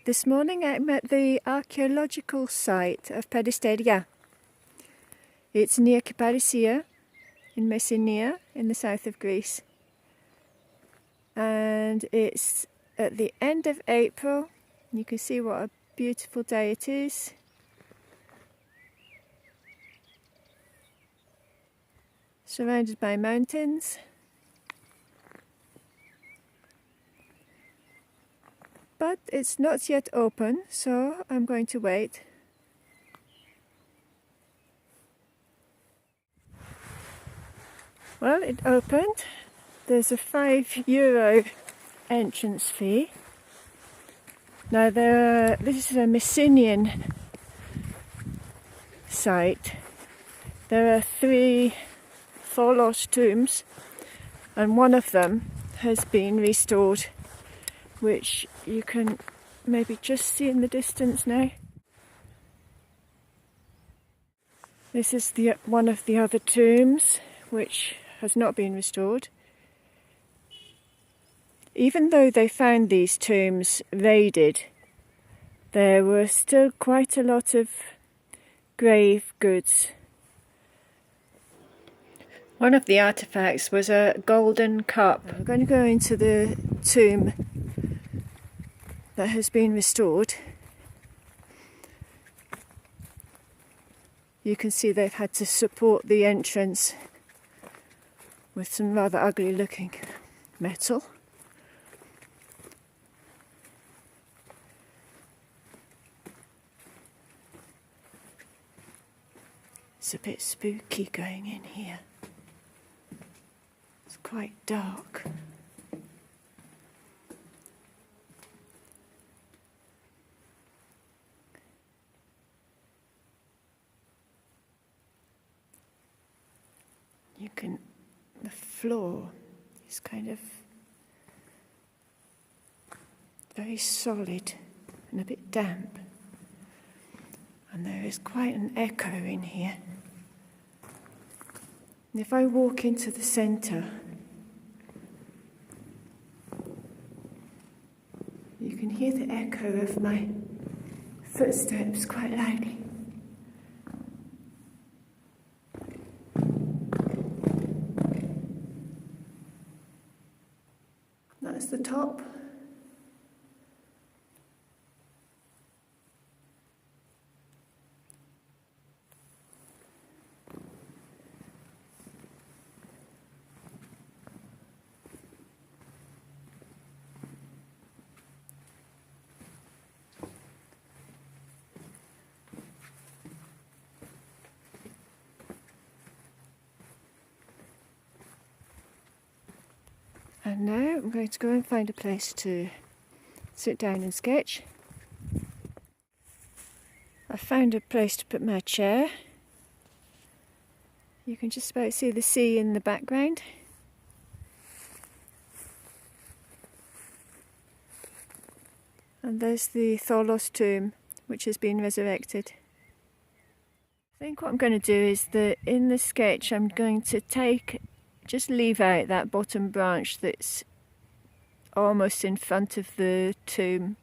This morning I'm at the archaeological site of Peristeria. It's near Kyparissia in Messinia in the south of Greece. And it's at the end of April. You can see what a beautiful day it is. Surrounded by mountains. But it's not yet open, so I'm going to wait. Well, it opened. There's a €5 entrance fee. Now this is a Messinian site. There are 3 Tholos tombs, and one of them has been restored, which you can maybe just see in the distance now. This is one of the other tombs, which has not been restored. Even though they found these tombs raided, there were still quite a lot of grave goods. One of the artifacts was a golden cup. We're going to go into the tomb that has been restored. You can see they've had to support the entrance with some rather ugly looking metal. It's a bit spooky going in here. It's quite dark. The floor is kind of very solid and a bit damp. And there is quite an echo in here. And if I walk into the centre, you can hear the echo of my footsteps quite loudly. That's the top. And now I'm going to go and find a place to sit down and sketch. I found a place to put my chair. You can just about see the sea in the background. And there's the Tholos tomb, which has been resurrected. I think what I'm going to do is that in the sketch I'm going to just leave out that bottom branch that's almost in front of the tomb.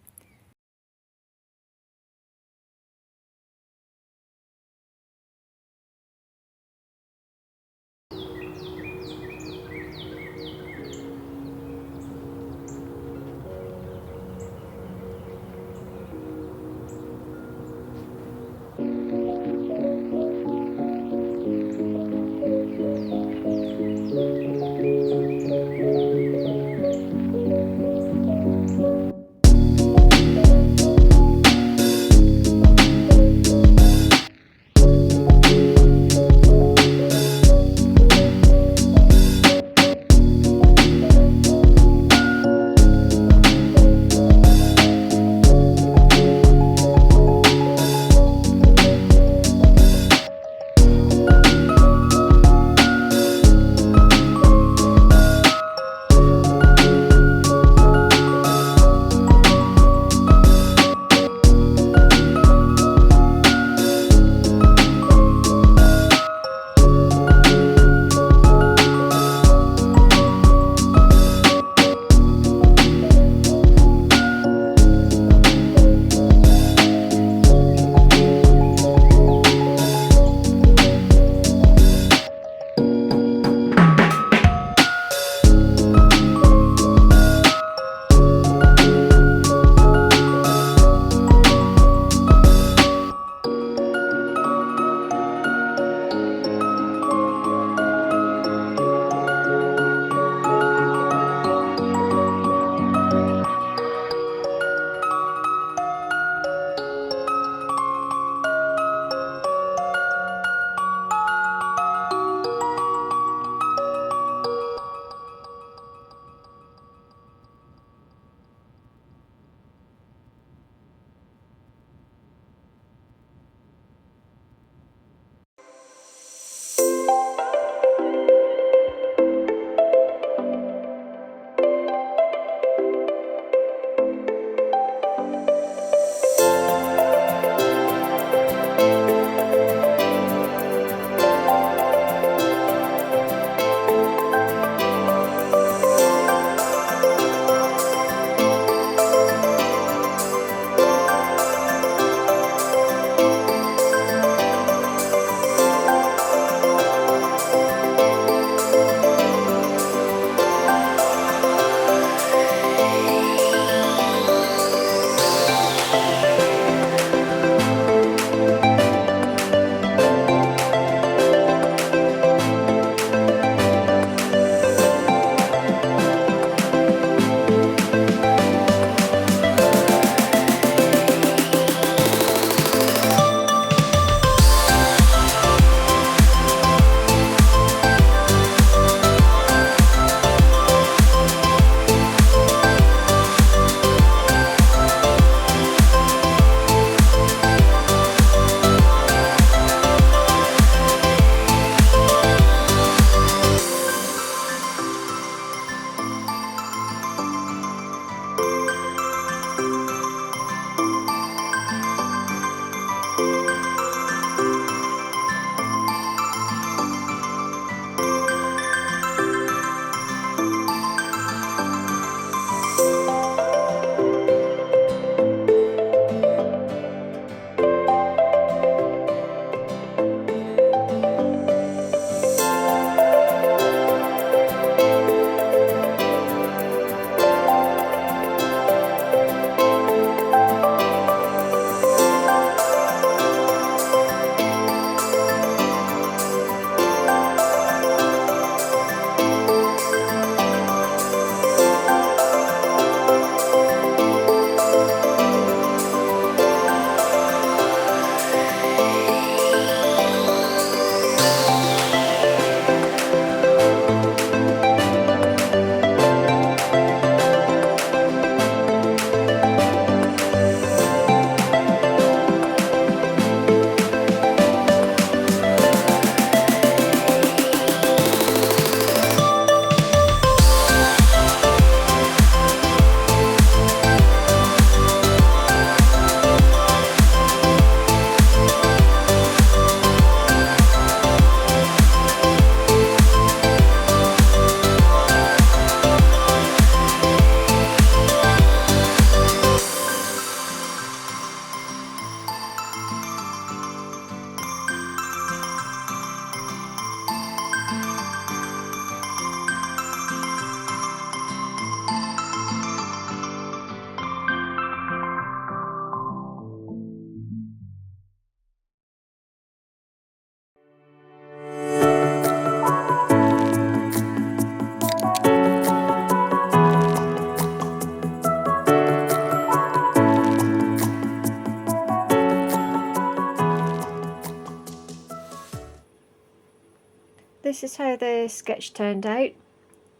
this is how the sketch turned out,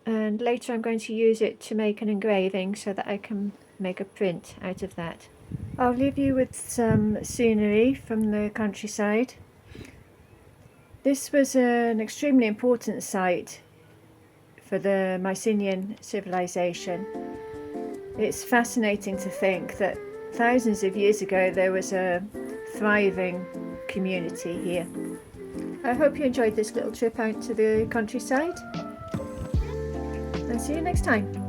and later I'm going to use it to make an engraving so that I can make a print out of that. I'll leave you with some scenery from the countryside. This was an extremely important site for the Mycenian civilization. It's fascinating to think that thousands of years ago there was a thriving community here. I hope you enjoyed this little trip out to the countryside, and see you next time.